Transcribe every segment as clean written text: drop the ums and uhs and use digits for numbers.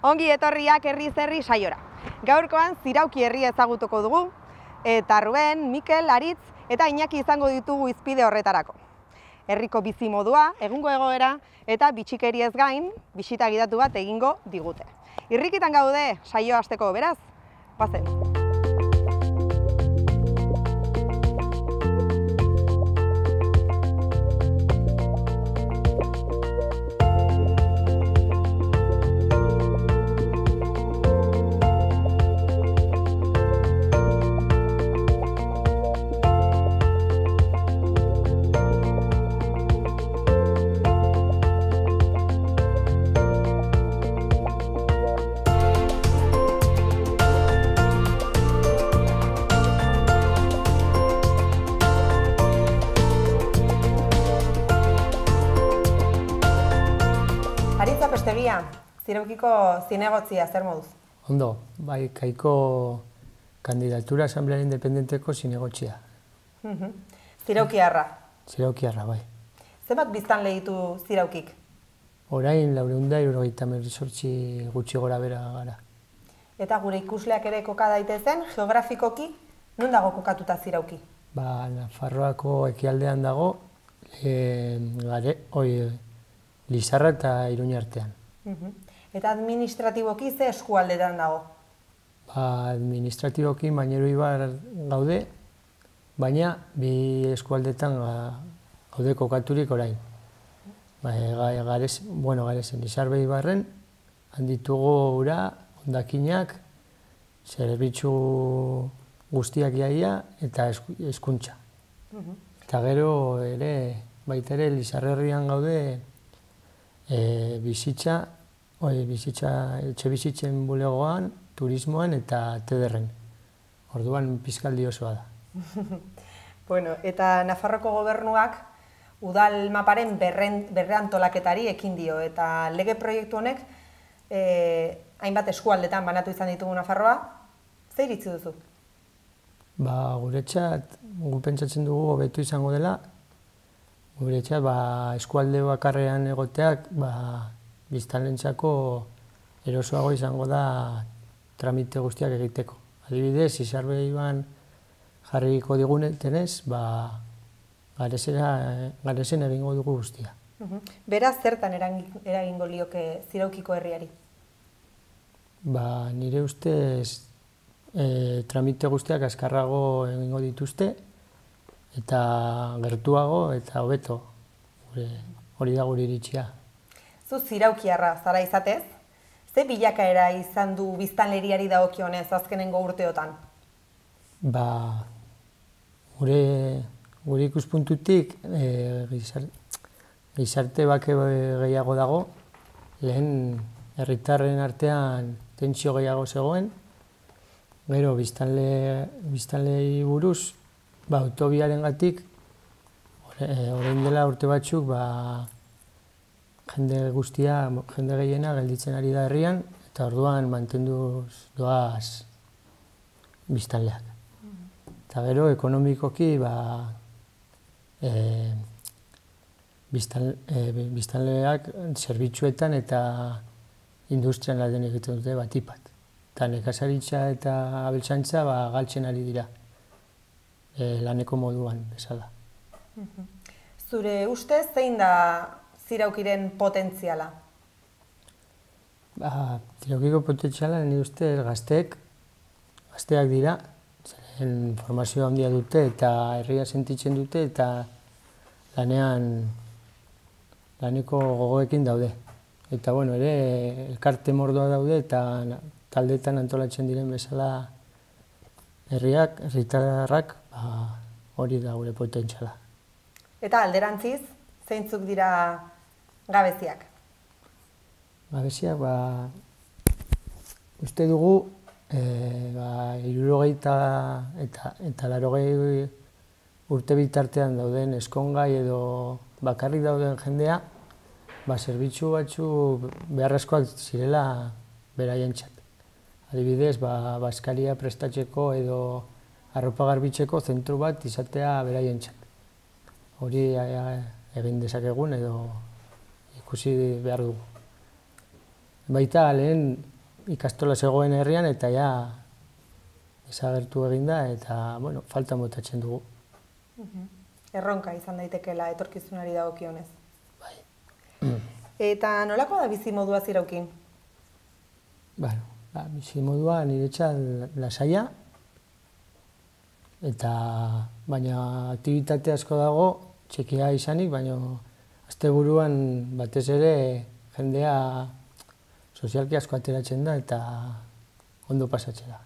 Ongi etorriak herriz herri saiora. Gaurkoan Zirauki herria ezagutuko dugu, eta Ruben, Mikel, Aritz eta Iñaki izango ditugu hizpide horretarako. Herriko bizi modua, egungo egoera eta bitxikeriez gain, bisita gidatu bat egingo digute. Irrikitan gaude saio hasteko, beraz, bazen. Aritza Pestegia, Ziraukiko zinegotzia, zer moduz? Ondo, bai, Kaiko kandidatura Asamblea Independenteko zinegotzia. Ziraukiarra. Ziraukiarra, bai. Zenbat biztanle ditu Ziraukik? Orain 478 gutxi gora bera gara. Eta gure ikusleak ere koka daitezen, geografikoki, non dago kokatuta Zirauki? Ba, Nafarroako ekialdean dago, Lizarra eta Iruña artean. Eta administratiboki ze eskualdetan dago? Ba, administratiboki Mainero Ibar gaude, baina bi eskualdetan gaude kokaturik orain. Ba, Garezen Lizarbe Ibarren, handitugu ura, hondakinak, zerbitzu guztiak iaia eta hezkuntza. Eta gero ere, baita ere Lizarre herrian gaude, etxe bizitzen bulegoan, turismoan eta tederren. Orduan pizkaldi osoa da. Bueno, eta Nafarroko gobernuak udal maparen berrantolaketari ekin dio, eta lege proiektu honek hainbat eskualdetan banatu izan ditugu Nafarroa, ze iritzi duzu? Ba, guretzat, gu pentsatzen dugu hobetu izango dela, guretzat, eskualde bakarrean egoteak, biztanlentzako erosoago izango da tramite guztiak egiteko. Adibidez, Lizarbe Iban jarriko digunetenez, Garezen egingo dugu guztia. Beraz, zertan eragingo lioke Ziraukiko herriari? Nire ustez, tramite guztiak azkarrago egingo dituzte, eta gertuago eta hobeto, hori da gure iritzia. Zu Ziraukiarra zara izatez, ze bilakaera izan du biztanleriari dagokionez azkenengo urteotan? Gure ikuspuntutik gizarte bake gehiago dago, lehen herritarren artean tentsio gehiago zegoen, gero biztanleei buruz, autobiarengatik, orain dela urte batzuk, jende gehiena gelditzen ari da herrian, eta orduan mantenduz doaz biztanleak. Eta gero, ekonomikoki, biztanleak zerbitzuetan eta industrian laden egiten dute batipat. Eta nekazaritza eta abeltzaintza galtzen ari dira. Laneko moduan bezala. Zure ustez, zein da Ziraukiren potentziala? Ziraukiko potentziala, nire ustez, gazteak dira, zeren formazio handia dute eta herria sentitzen dute eta laneko gogoekin daude. Eta, ere, elkarte mordoa daude eta taldeetan antolatzen diren bezala herritarrak, hori da gure potentziala. Eta alderantziz, zeintzuk dira gabeziak? Gabeziak, uste dugu, 60 eta 80 urte bitartean dauden eskongai edo bakarrik dauden jendea, zerbitzu batzu beharrezkoak zirela beraientzat. Adibidez, bazkaria prestatzeko edo arropa garbitzeko zentru bat izatea beraientzat. Hori egin dezakegun edo ikusi behar dugu. baita lehen ikastola zegoen herrian eta ja desagertu eginda eta, bueno, falta botatzen dugu. Erronka izan daitekeela etorkizunari dagokionez. Bai. Eta nolako da bizimodua Ziraukin? Bueno, bizimodua niretzat lasaia, eta baina aktibitate asko dago, txikia izanik, baina asteburuan batez ere jendea sozialki asko ateratzen da eta ondo pasatzen da.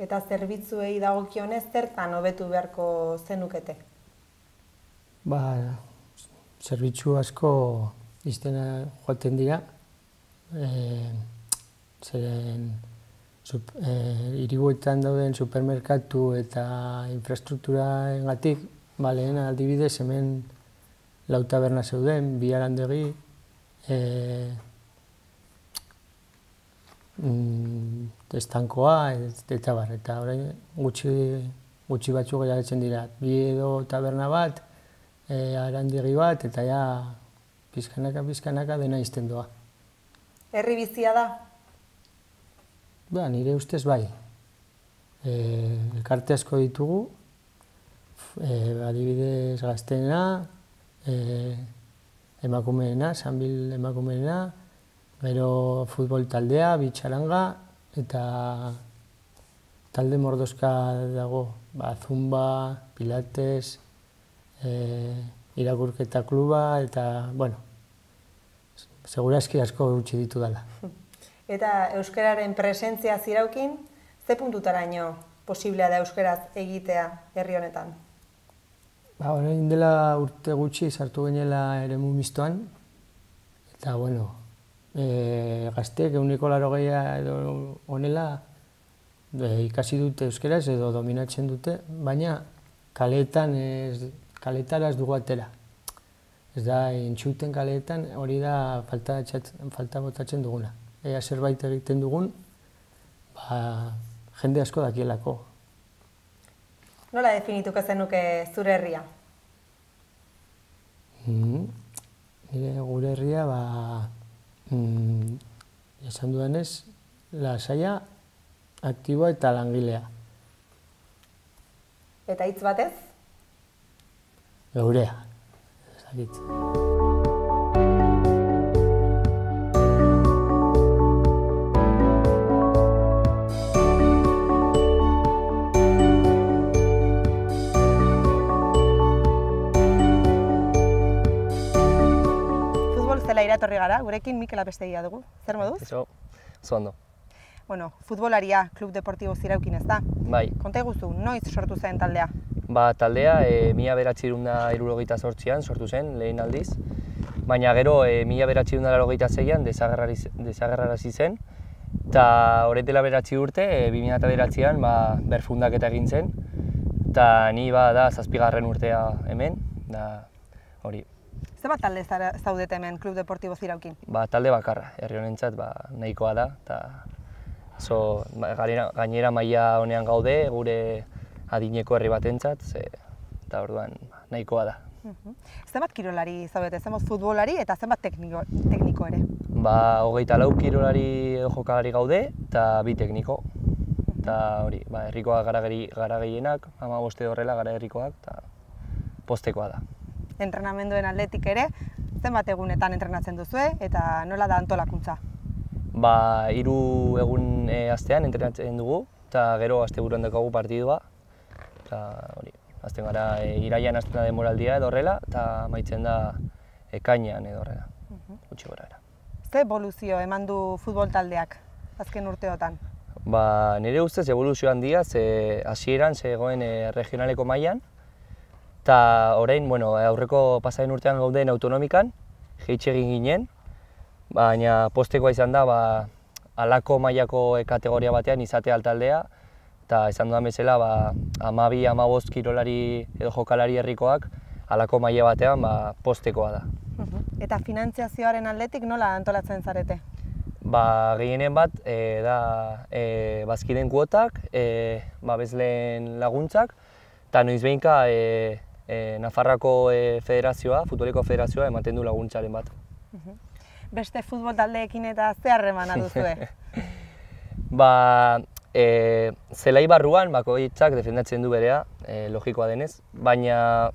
Eta zerbitzuei dagokionez zertan hobetu beharko zenukete? Ba, zerbitzu asko iztena joaten dira, zeren hiribuetan dauden supermerkatu eta infrastrukturaengatik, lehen adibidez hemen lau taberna zeuden, bi arandegi, estankoa eta bar, eta orain gutxi batzuk geratzen dira. Bi edo taberna bat, arandegi bat, eta ja pizkanaka dena izten doa. Herri bizia da? Ba, nire ustez bai. Elkarte asko ditugu, adibidez Gazteena, emakumeena, Sanbil emakumeena, gero futbol taldea, bitxaranga, eta talde mordoska dago, zumba, pilates, irakurketa kluba, eta, bueno, segurazki asko gutxi ditu dela. Eta euskararen presentzia Ziraukin, ze puntutaraino posiblea da euskaraz egitea herri honetan? Orain dela urte gutxi sartu ginela eremu mistoan, eta, bueno, gazteek 180 edo honela ikasi dute euskaraz edo dominatzen dute, baina kaletara ez dugu atera. Ez da, entzuten kaleetan hori da falta botatzen duguna. Ea zerbait egiten dugun, jende asko dakielako. Nola definituko zenuke zure herria? Gure herria, esan duenez, lasaia, aktiboa eta langilea. Eta hitz batez? Geurea, ezakit. Zela iratorri gara, gurekin Mikel Apestegia dugu. Zer moduz? Eso, oso ondo. Bueno, futbolaria, Klub Deportibo Ziraukin ez da? Bai. Konta eguzu, noiz sortu zen taldea? Taldea 1988an sortu zen, lehen aldiz. Baina gero 1986an desagerrarazi zen. Eta horretela 9 urte, 2009an berfundaketa egin zen. Eta ni da 7. urtea hemen, da hori. Zenbat talde zaudete hemen Klub Deportibo Ziraukin? Talde bakarra, herri honentzat nahikoa da. Gainera maila honean gaude, gure adineko herri batentzat, eta orduan nahikoa da. Zenbat kirolari zaudete, zenbat futbolari eta zenbat tekniko ere? 24 kirolari edo jokalari gaude eta 2 tekniko. Eta hori, herrikoak gara gehienak, 15 horrela gara herrikoak, eta postekoa da. Entrenamenduen aldetik ere, zenbat egunetan entrenatzen duzue eta nola da antolakuntza? 3 egun astean entrenatzen dugu, eta gero asteburuan daukagu partidua. Eta hori, hasten gara irailean hasten da denboraldia edo horrela, eta amaitzen da ekainean edo horrela, gutxi gorabehera. Ze eboluzio eman du futbol taldeak azken urteotan? Nire ustez eboluzio handia, hasieran zegoen regionaleko mailan, eta orain, aurreko pasaren urtean gauden autonomikan, jeitxe egin ginen, baina postekoa izan da, halako mailako kategoria batean izatea altaldea, eta izan dudan bezala, 12-15 kirolari edo jokalari herrikoak, halako maila batean postekoa da. Eta finantziazioaren aldetik nola antolatzen zarete? Gehienen bat da bazkideen kuotak, babesleen laguntzak, eta noizbehinka Nafarroako federazioa, futboleko federazioa ematen du laguntzaren bat. beste futbol taldeekin eta ze harremana duzue? Zelai barruan bakoitzak defendatzen du berea, logikoa denez, baina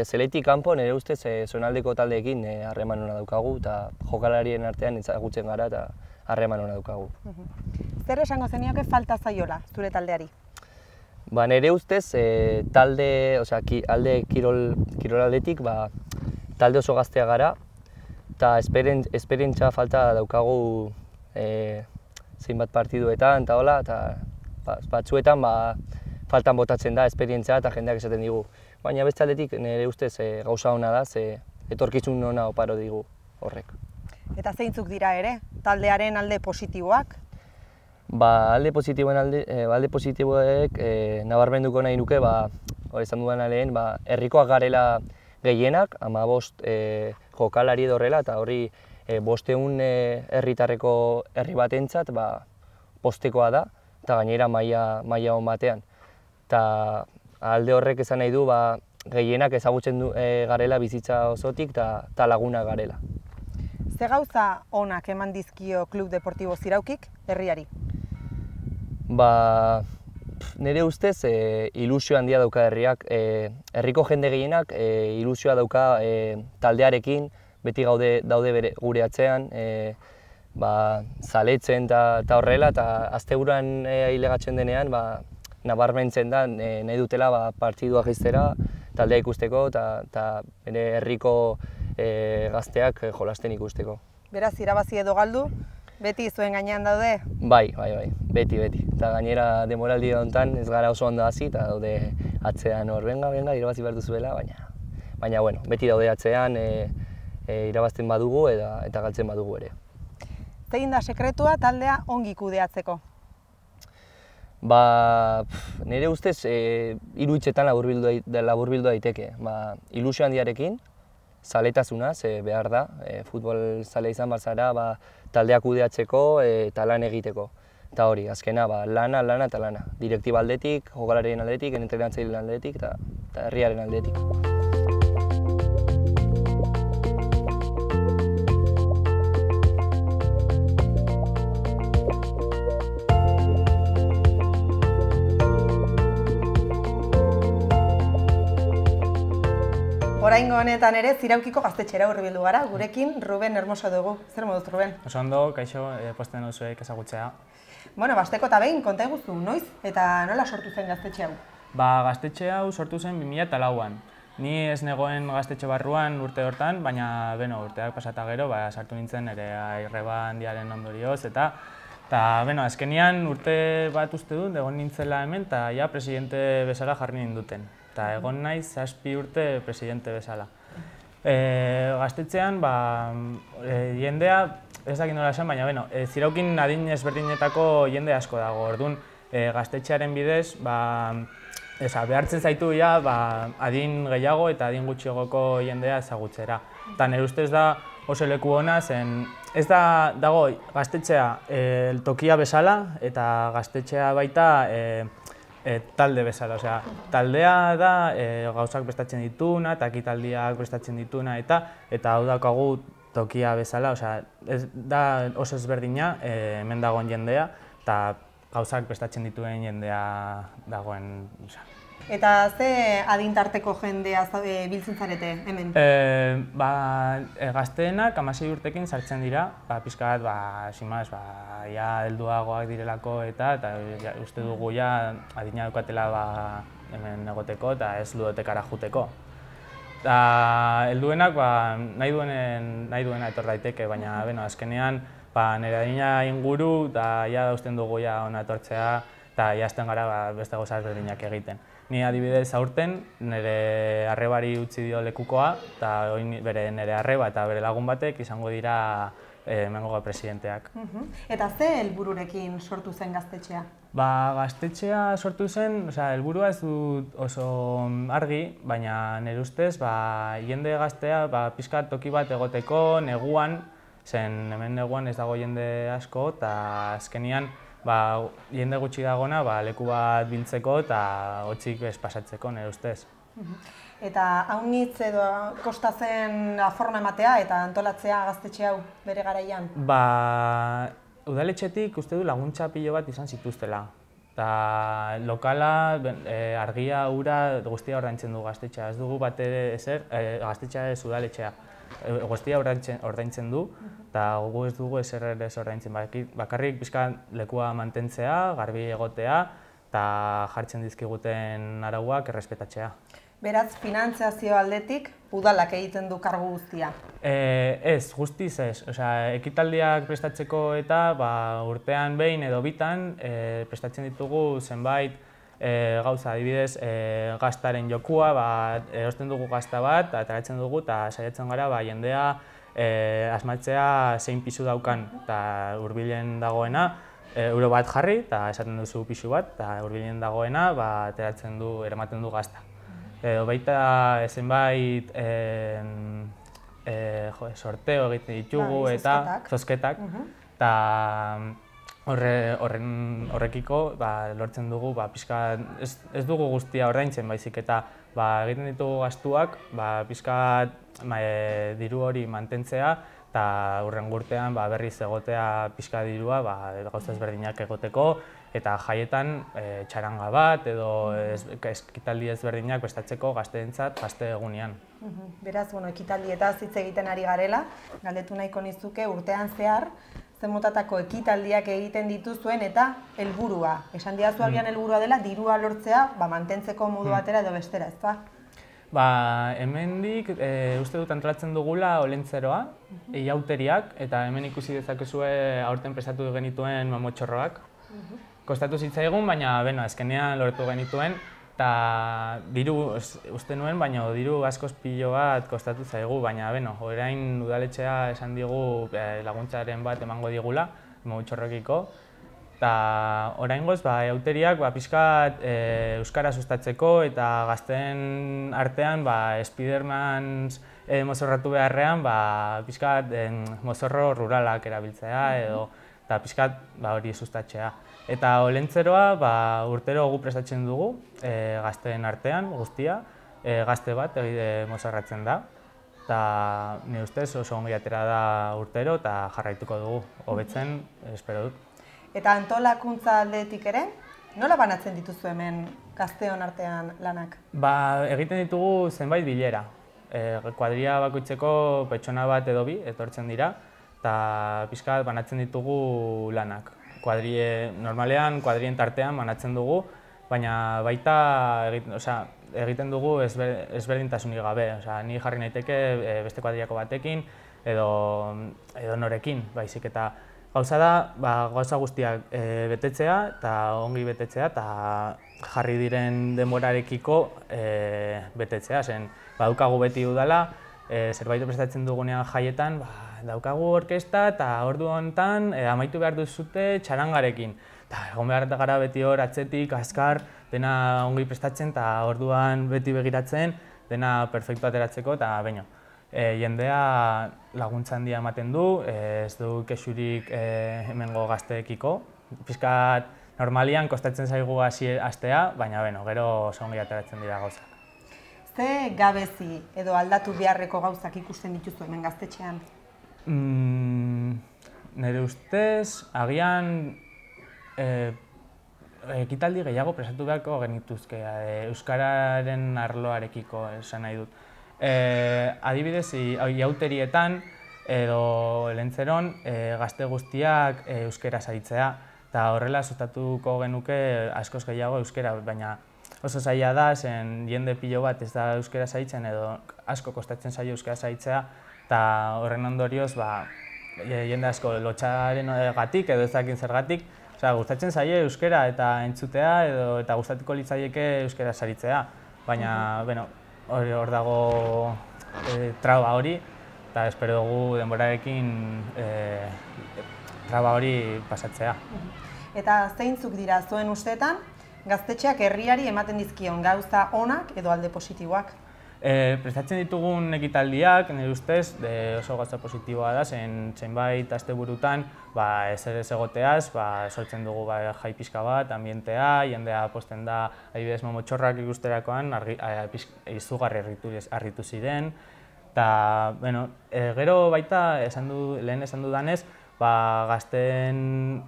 zelaitik kanpo nire ustez zonaldeko taldeekin harreman hona daukagu eta jokalarien artean ezagutzen gara eta harreman hona daukagu. Zer esango zenioke falta zaiola zure taldeari? Nire ustez alde kirolaldetik talde oso gaztea gara eta esperientzia falta daukagu zenbat partiduetan eta hola, eta batzuetan faltan botatzen da esperientzia eta jendeak esaten digu. Baina beste aldetik nire ustez gauza hona da, etorkizun hona oparo digu horrek. Eta zeintzuk dira ere, taldearen alde positiboak? Alde positiboek nabarmenduko nahi nuke, hori esan dudan lehen, herrikoak garela gehienak, 15 jokalari edo horrela, eta hori 500 herritarreko herri batentzat postekoa da, eta gainera maila on batean. Eta alde horrek esan nahi du gehienak ezagutzen garela bizitza osotik eta laguna garela. Ze gauza onak eman dizkio Klub Deportibo Ziraukik herriari? Nire ustez ilusio handia dauka herriak. Herriko jende gehienak ilusioa dauka taldearekin, beti daude gure atzean, zaletzen eta horrela, eta asteburuan ailegatzen denean, nabarmentzen da nahi dutela partiduak iztera, taldea ikusteko eta bere herriko gazteak jolasten ikusteko. Beraz, irabazi edo galdu, beti zuen gainean daude? Bai, beti. Eta gainera demoraldi honetan ez gara oso ondo hasi eta daude atzean hor, benga, irabazi behar duzuela, baina beti daude atzean irabazten badugu eta galtzen badugu ere. Zein da sekretua taldea ongi kudeatzeko? Nire ustez, 3 hitzetan laburbildu daiteke. Ilusio handiarekin, zaletasuna, behar da, futbol zale izan barzara, taldea kudeatzeko eta lan egiteko. Eta hori, azkena, lana eta lana. Direktiba aldetik, jokalarien aldetik, entrenatzaileen aldetik eta herriaren aldetik. Oraingo honetan ere Ziraukiko gaztetxera hurbildu gara, gurekin Ruben Hermoso dugu. Zer moduz, Ruben? Oso ondo, kaixo, posten duzuek ezagutzea. Basteko eta behin, konta eguzu, noiz eta nola sortu zen gaztetxe hau? Gaztetxe hau sortu zen 2004an. Ni ez negoen gaztetxe barruan urte hortan, baina urteak pasata gero sartu nintzen ere arreba handiaren ondorioz eta azkenian urte bat uste dut, egon nintzela hemen eta ja presidente bezala jarri ninduten. Eta egon naiz 7 urte presidente bezala. Gaztetxean, jendea, ez dakit nola esan, baina Ziraukin adin ezberdinetako jende asko dago. Orduan, gaztetxearen bidez, behartzen zaitu adin gehiago eta adin gutxiagoko jendea ezagutzera. Eta nire ustez da oso leku ona zen, ez dago gaztetxea tokia bezala eta gaztetxea baita talde bezala. Taldea da gauzak prestatzen dituna eta ekitaldiak prestatzen dituna eta hau daukagu tokia bezala. Ez da oso ezberdina hemen dagoen jendea eta gauzak prestatzen dituen jendea dagoen. Eta ze adintarteko jendea biltzen zarete hemen? Gazteenak 16 urtekin sartzen dira, pixka bat, helduagoak direlako eta uste dugu adina daukatela hemen egoteko eta ez ludotekara juteko. Helduenak nahi duena etor daiteke, baina azkenean nire adina inguru eta usten dugu hona etortzea eta hasten gara beste gauza ezberdinak egiten. Ni adibidez aurten nire arrebari utzi dio lekukoa eta nire arreba eta bere lagun batek izango dira hemengo presidenteak. Eta ze helbururekin sortu zen gaztetxea? Gaztetxea sortu zen, helburua ez dut oso argi, baina nire ustez jende gaztea pixka toki bat egoteko neguan, zen hemen neguan ez dago jende asko eta azkenian jende gutxi dagona leku bat biltzeko eta hotzik pasatzeko nire ustez. Eta haunitz edo kosta zen forma ematea eta antolatzea gaztetxe hau bere garaian? Udaletxetik uste du laguntza pilo bat izan zituztela. Eta lokala, argia, ura, guztia ordaintzen du gaztetxea. Ez dugu bat ere ezer, gaztetxea ez udaletxea. Guztia ordaintzen du, eta gu ez dugu ezer ere ez ordaintzen. Bakarrik pixka lekua mantentzea, garbi egotea, eta jartzen dizkiguten arauak errespetatzea. Beraz, finantzazio aldetik, udalak egiten du kargu guztia? Ez, guztiz ez. Ekitaldiak prestatzeko eta urtean behin edo bitan prestatzen ditugu zenbait gauza, adibidez, gaztaren jokua, erosten dugu gazta bat, ateratzen dugu eta saiatzen gara jendea asmatzea zein pisu daukan eta hurbilen dagoena, euro bat jarri eta esaten duzu pisu bat, eta hurbilen dagoena ateratzen du, eramaten du gazta. Baita zenbait sorteo egiten ditugu eta zozketak, eta horrekiko lortzen dugu pixka, ez dugu guztia ordaintzen baizik eta egiten ditugu gastuak pixka diru hori mantentzea eta hurrengo urtean berriz egotea pixka dirua gauza ezberdinak egoteko eta jaietan txaranga bat edo ekitaldi ezberdinak prestatzeko gazteentzat gazte egunean. Beraz, ekitaldietaz hitz egiten ari garela, galdetu nahiko nizuke urtean zehar, zen motatako ekitaldiak egiten dituzuen eta helburua. Esan didazu agian helburua dela, dirua lortzea mantentzeko modu batera edo bestera, ezta? Hemendik uste dut antolatzen dugula olentzeroa, iauteriak, eta hemen ikusi dezakezue aurten prestatu genituen mamotxorroak. Kostatu zitzaigun, baina azkenean lortu genituen, eta diru uste nuen, baina diru askoz pilo bat kostatu zaigu, baina orain udaletxea esan digu laguntzaren bat emango digula, mamotxorrokiko. Eta oraingoz, iauteriak pixkat euskara sustatzeko eta gazteen artean Spidermans mozorratu beharrean pixkat mozorro ruralak erabiltzea eta pixkat hori sustatzea. Eta olentzeroa urtero gu prestatzen dugu gazteen artean guztia, gazte bat mozorratzen da. Eta nire ustez oso ongi atera da urtero eta jarraituko dugu, hobetzen, espero dut. Eta antolakuntza aldetik ere, nola banatzen dituzu hemen gazteon artean lanak? Egiten ditugu zenbait bilera. Kuadria bakoitzeko pertsona bat edo bi etortzen dira, eta pixkat banatzen ditugu lanak. Normalean kuadrien tartean banatzen dugu, baina baita egiten dugu ezberdintasunik gabe. Ni jarri naiteke beste kuadriako batekin edo norekin, baizik eta gauza da, gauza guztiak betetzea eta ongi betetzea eta jarri diren denborarekiko betetzea. Daukagu beti udala, zerbait prestatzen dugunean jaietan, daukagu orkesta eta ordu honetan amaitu behar duzute txarangarekin. Egon behar gara beti hor atzetik, azkar, dena ongi prestatzen eta orduan beti begiratzen, dena perfektu ateratzeko eta baino. Jendea laguntza handia ematen du, ez du kexurik hemengo gazteekiko. Pixkat normalian kostatzen zaigu hastea, baina gero oso ongi ateratzen dira gauzak. Ze gabezi edo aldatu beharreko gauzak ikusten dituzu hemen gaztetxean? Nire ustez, agian ekitaldi gehiago prestatu beharko genituzke, euskararen arloarekiko esan nahi dut. Adibidez, iauterietan edo lentzeron gazte guztiak euskaraz aritzea eta horrela sustatuko genuke askoz gehiago euskara, baina oso zaila da, jende pilo bat ez da euskaraz aritzen edo asko kostatzen zaio euskaraz aritzea eta horren ondorioz jende asko lotxaren gatik edo ez dakin zergatik gustatzen zaie euskara eta entzutea eta gustatuko litzaieke euskaraz aritzea, baina hor dago traba hori, eta espero dugu denborarekin traba hori pasatzea. Eta zeintzuk dira zuen usteetan, gaztetxeak herriari ematen dizkion gauza onak edo alde positiboak? Prestatzen ditugun ekitaldiak, nire ustez, oso gauza positiboa da, zenbait asteburutan ezer ez egoteaz, sortzen dugu jai pixka bat, ambientea, jendea posten da, adibidez, mamotxorrak ikusterakoan, izugarri harritu ziren. Eta, gero baita, lehen esan dudanez, gazteen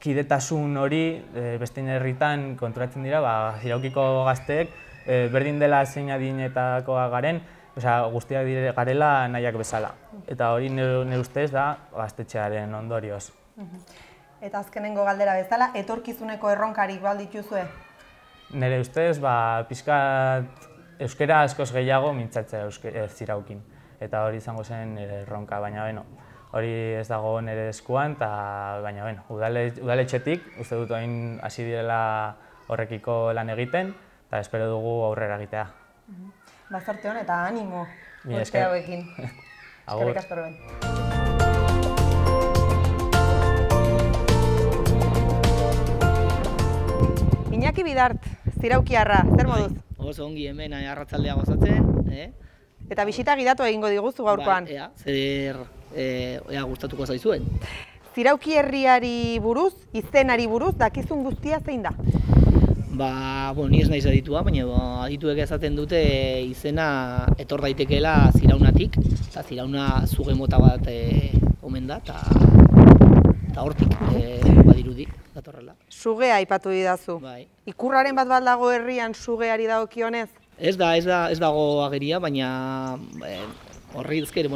kidetasun hori bestein herritan konturatzen dira, Ziraukiko gazteek berdin dela zein adinetakoa garen, guztiak garela nahiak bezala. Eta hori nire ustez da gaztetxearen ondorioz. Eta azkenengo galdera bezala, etorkizuneko erronkarik baldituzue? Nire ustez, pixkat euskara askoz gehiago mintzatzea Ziraukin. Eta hori izango zen nire erronka, baina hori ez dago nire eskuan, baina udaletxetik, uste dut orain hasi direla horrekiko lan egiten, eta espero dugu aurrera egitea. Zorte hon eta animo Mila urte hauekin. Agur. Eskerrik asko, Ruben. Iñaki Bidart, Ziraukiarra, zer moduz? Oso ongi hemen arratsaldea gozatzen. Eta bisita gidatu egingo diguzu gaurkoan. Zer gustatuko zaizuen. Zirauki herriari buruz, izenari buruz, dakizun guztia zein da? Ni ez naiz aditua, baina adituek esaten dute izena etor daitekeela Ziraunatik, eta Zirauna zuge mota bat omen da, eta hortik badirudi datorrela. Sugea aipatu didazu. Ikurraren bat dago herrian sugeari dagokionez? Ez dago ageria, baina horri ezker,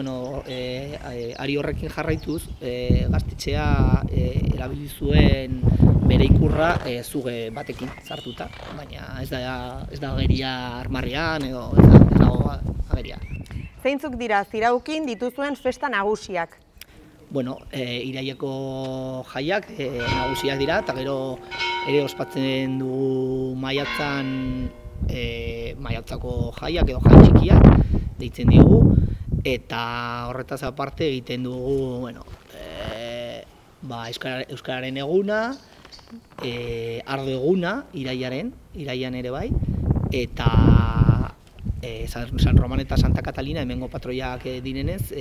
ari horrekin jarraituz, gaztetxea erabili zuen bere ikurra zuge batekin sartuta, baina ez da ageria armarrian edo ez dago ageria. Zeintzuk dira Ziraukin dituzuen festa nagusiak? Iraileko jaiak nagusiak dira, eta gero ere ospatzen dugu maiatzan maiatzako jaiak edo jai txikiak deitzen digu, eta horretaz aparte egiten dugu euskararen eguna, ardo eguna iraian ere bai, eta San Roman eta Santa Catalina hemengo patroiak direnez,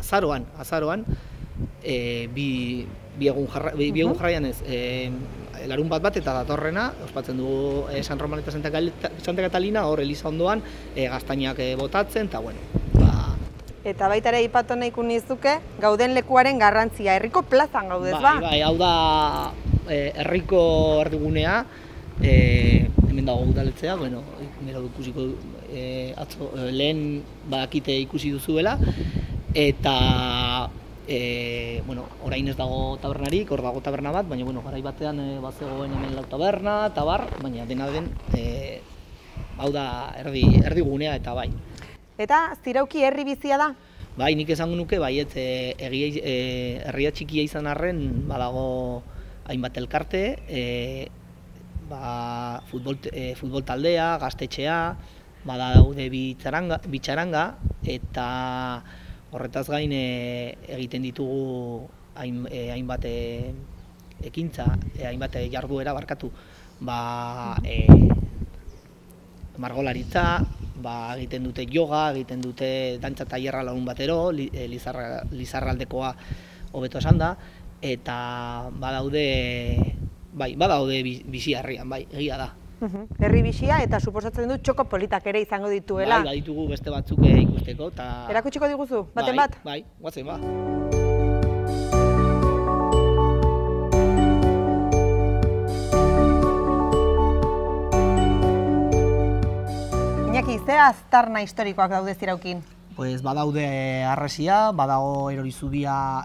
azaroan bi egun jarraian ez, larun bat eta datorrena, ospatzen dugu San Roman eta Santa Catalina, hor eliza ondoan, gaztainak botatzen, eta Eta baita ere aipatu nahiko nizuke, gauden lekuaren garrantzia, herriko plazan gaudez, ba? Bai, hau da herriko erdigunea, hemen dago udaletzea, gero ikusiko atzo, lehen badakite ikusi duzuela, eta orain ez dago tabernarik, hor dago taberna bat, baina garai batean bazegoen hemen lau taberna, eta baina dena den, hau da erdigunea eta bai. Eta Zirauki herri bizia da? Bai, nik esango nuke, herria txikia izan arren, badago hainbat elkarte, futbol taldea, gaztetxea, badaude bitxaranga, eta horretaz gain egiten ditugu hainbat ekintza, hainbat jarduera barkatu, margolaritza, egiten dute yoga, egiten dute dantza tailerra lagun batero, Lizarraldekoa hobeto esan da, eta badaude bizia herrian, egia da. Herri bizia eta suposatzen dut txoko politak ere izango dituela. Bai, baditugu beste batzuk ikusteko. Erakutsiko diguzu, baten bat? Bai, guazen ba. Iñaki, ze aztarna historikoak daude Ziraukin? Badaude harresia, badago Erorizubia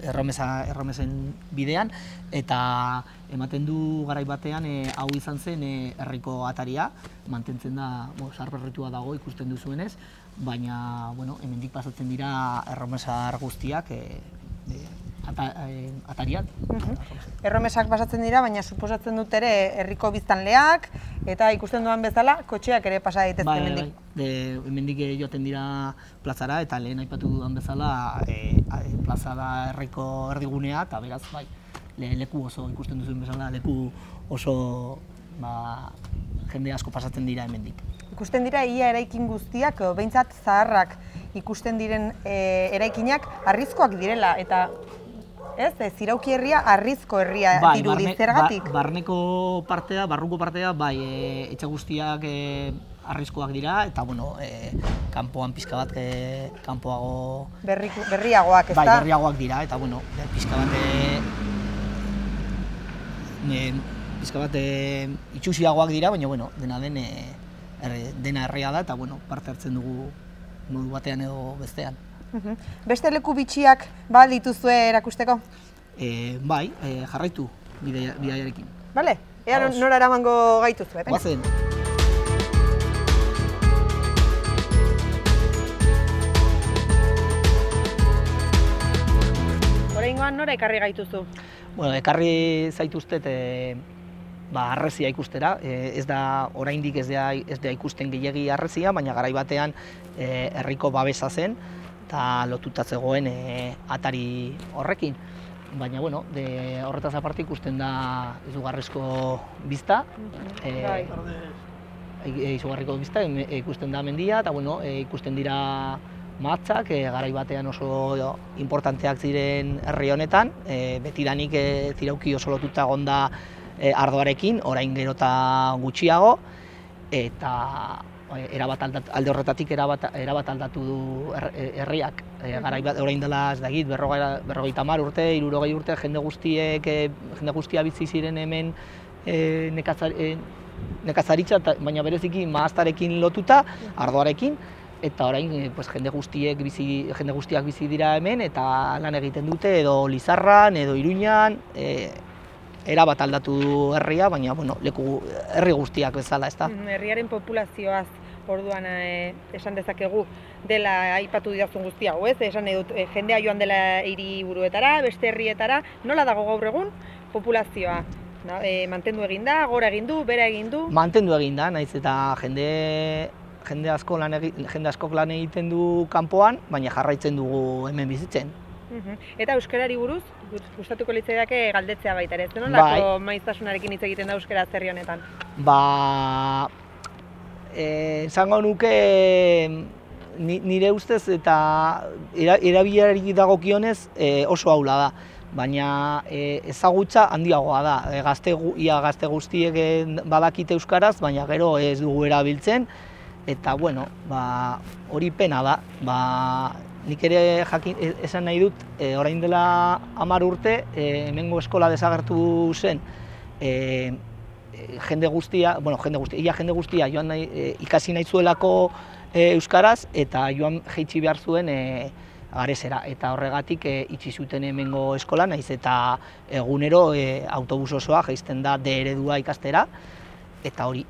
erromesen bidean, eta ematen du garai batean hau izan zen herriko ataria, mantentzen da, sarberritua dago ikusten duzuenez, baina hemendik pasatzen dira erromesar guztiak atarian. Erromesak pasatzen dira, baina suposatzen dut ere herriko biztanleak, eta ikusten duan bezala, kotxeak ere pasa daitezke hemendik. Hemendik joaten dira plazara, eta lehen aipatu dudan bezala, plaza da herriko erdigunea, eta beraz, leku oso ikusten duzuen bezala, leku oso jende asko pasatzen dira hemendik. Ikusten dira ia eraikin guztiak, behintzat zaharrak ikusten diren eraikinak harrizkoak direla, eta ez, Zirauki herria harrizko herria dirudi, zergatik? Barruko partea, bai, etxe guztiak harrizkoak dira, eta, bueno, kanpoan pixka bat, kanpoago... Berriagoak, ez da? Bai, berriagoak dira, eta, bueno, pixka bat itxusiagoak dira, baina, bueno, dena herria da, eta, bueno, parte hartzen dugu modu batean edo bestean. Beste leku bitxiak dituzue erakusteko? Bai, jarraitu bidaiarekin. Bale, ea nora eramango gaituzue. Guazen. Oraingoan nora ekarri gaituzu? Bueno, ekarri zaituztet harresia ikustera. Ez da, oraindik ez da ikusten gehiegi harresia, baina garai batean herriko babesa zen, eta lotuta zegoen atari horrekin. Baina, bueno, horretaz aparte ikusten da izugarrizko bizta. Izugarriko bizta, ikusten da mendia, eta, bueno, ikusten dira mahatzak, garai batean oso importanteak ziren herri honetan. Betidanik Zirauki oso lotuta egon da ardoarekin, orain gero eta gutxiago, eta alde horretatik erabat aldatu du herriak. Orain dela, ez dakit, 50 urte, 60 urte, jende guztia bizi ziren hemen nekazaritza, baina bereziki maaztarekin lotuta, ardoarekin, eta orain jende guztiak bizi dira hemen, eta lan egiten dute edo Lizarran, edo Iruñan, erabat aldatu du herria, baina, bueno, herri guztiak bezala, ez da. Herriaren populazioaz, orduan esan dezakegu dela aipatu didazun guztia, ez? Esan dut, jendea joan dela hiriburuetara, beste herrietara, nola dago gaur egun populazioa? Mantendu egin da, gora egin du, bera egin du? Mantendu egin da, nahiz eta jende askok lan egiten du kanpoan, baina jarraitzen dugu hemen bizitzen. Eta euskarari buruz, gustatuko litzaidake galdetzea baita ere, zenolako maiztasunarekin hitz egiten da euskara herri honetan? Esango nuke nire ustez eta erabilerari dagokionez oso ahula da, baina ezagutza handiagoa da. Gazte guztiek badakite euskaraz, baina gero ez dugu erabiltzen, eta bueno, hori pena da. Nik ere esan nahi dut, orain dela 10 urte, hemengo eskola desagertu zen, jende guztia joan ikasi nahi zuelako euskaraz, eta joan jaitsi behar zuen Aresera, eta horregatik itxi zuten hemengo eskola, nahiz eta egunero autobus osoa jaisten da D eredua ikastera, eta hori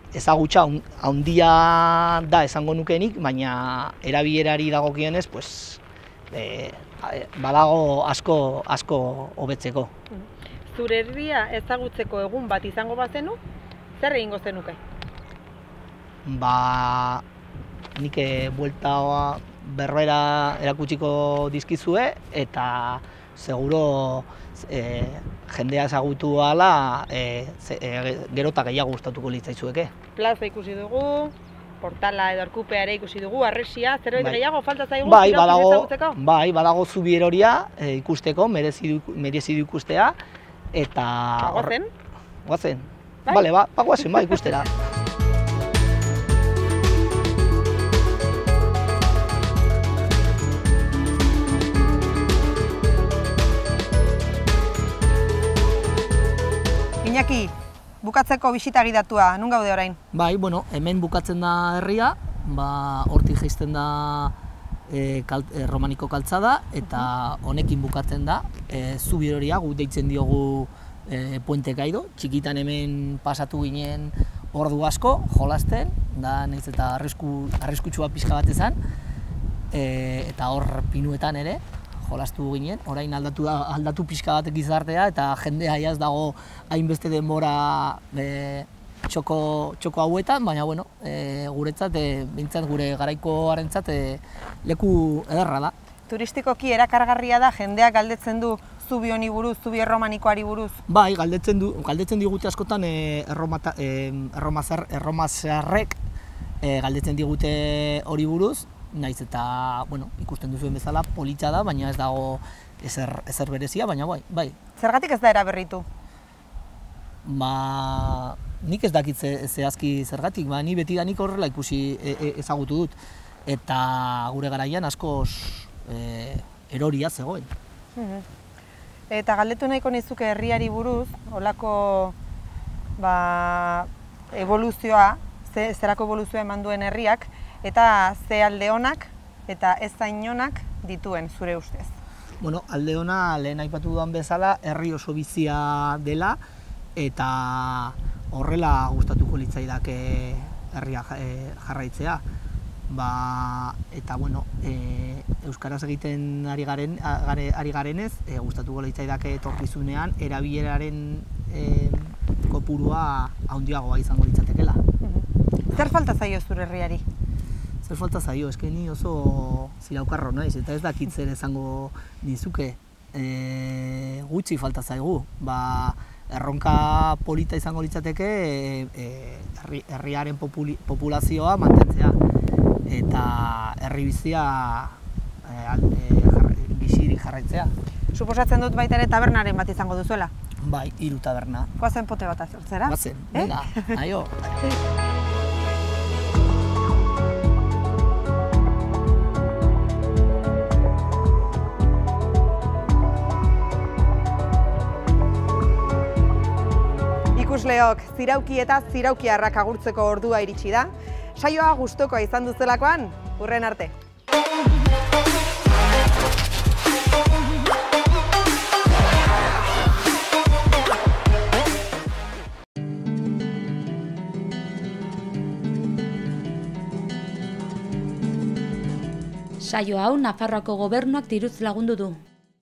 ezagutza handia da esango nukenik, baina erabilerari dagokionez, badago asko hobetzeko. Zure herria ezagutzeko egun bat izango bazenu, zer egingo zenuke? Nik buelta berbera erakutsiko dizkizue, eta seguro jendea ezagutu ahala gero eta gehiago gustatuko litzaizueke. Plaza ikusi dugu, portala edo arkupea ere ikusi dugu, harresia, zerbait gehiago falta zaigu ezagutzeko? Bai, badago Zubieroria ikusteko, merezi du ikustea, eta... Guazen? Guazen. Bale, guazen, ikustera. Iñaki, bukatzeko bisita gidatua, nun gaude orain? Bai, bueno, hemen bukatzen da herria, hortik jaisten da romaniko kaltzada, eta honekin bukatzen da Zubieroria, gu deitzen diogu Puente Gaido, txikitan hemen pasatu ginen ordu asko, jolasten, da nahiz eta arriskutsua pixka bat ezan, eta hor pinuetan ere, jolastu ginen, orain aldatu pixka bat gizartea, eta jendea ez dago hainbeste denbora txoko hauetan, baina bueno, guretzat, bintzat gure garaikoarentzat leku ederra da. Turistikoki erakargarria da, jendeak galdetzen du zubi honi buruz, zubi erromanikoari buruz? Bai, galdetzen digute askotan erromazarrek galdetzen digute hori buruz, naiz eta, bueno, ikusten duzuen bezala politxa da, baina ez dago ezer berezia, baina bai. Zergatik ez da eraberritu? Ba, nik ez dakit zehazki zergatik, ni betidanik horrela ikusi ezagutu dut. Eta gure garaian askoz eroria zegoen. Eta galdetu nahiko nizuke herriari buruz, holako evoluzioa, zerako evoluzioa eman duen herriak, eta ze alde onak eta ez zain onak dituen zure ustez. Bueno, alde ona lehen aipatu dudan bezala, herri oso bizia dela, eta horrela gustatuko litzaidake herria jarraitzea. Eta bueno, euskaraz egiten ari garenez, gustatuko litzaidake etorkizunean erabileraren kopurua handiagoa izango litzatekeela. Zer falta zaio zure herriari? Zer falta zaio, eske ni oso ziraukarro naiz, eta ez dakit zer esango nizuke. Gutxi falta zaigu. Erronka polita izango litzateke herriaren populazioa mantentzea. Eta herri bizia bizirik jarraitzea. Suposatzen dut baita ere tabernaren bat izango duzuela? Bai, 3 taberna. Goazen pote bat azertzera? Goazen, venga, aio. Ikusleok, zirauki eta ziraukiarrak agurtzeko ordua iritsi da. Saioa gustukoa izan duzulakoan, hurren arte. Saio hau Nafarroako Gobernuak diruz lagundu du.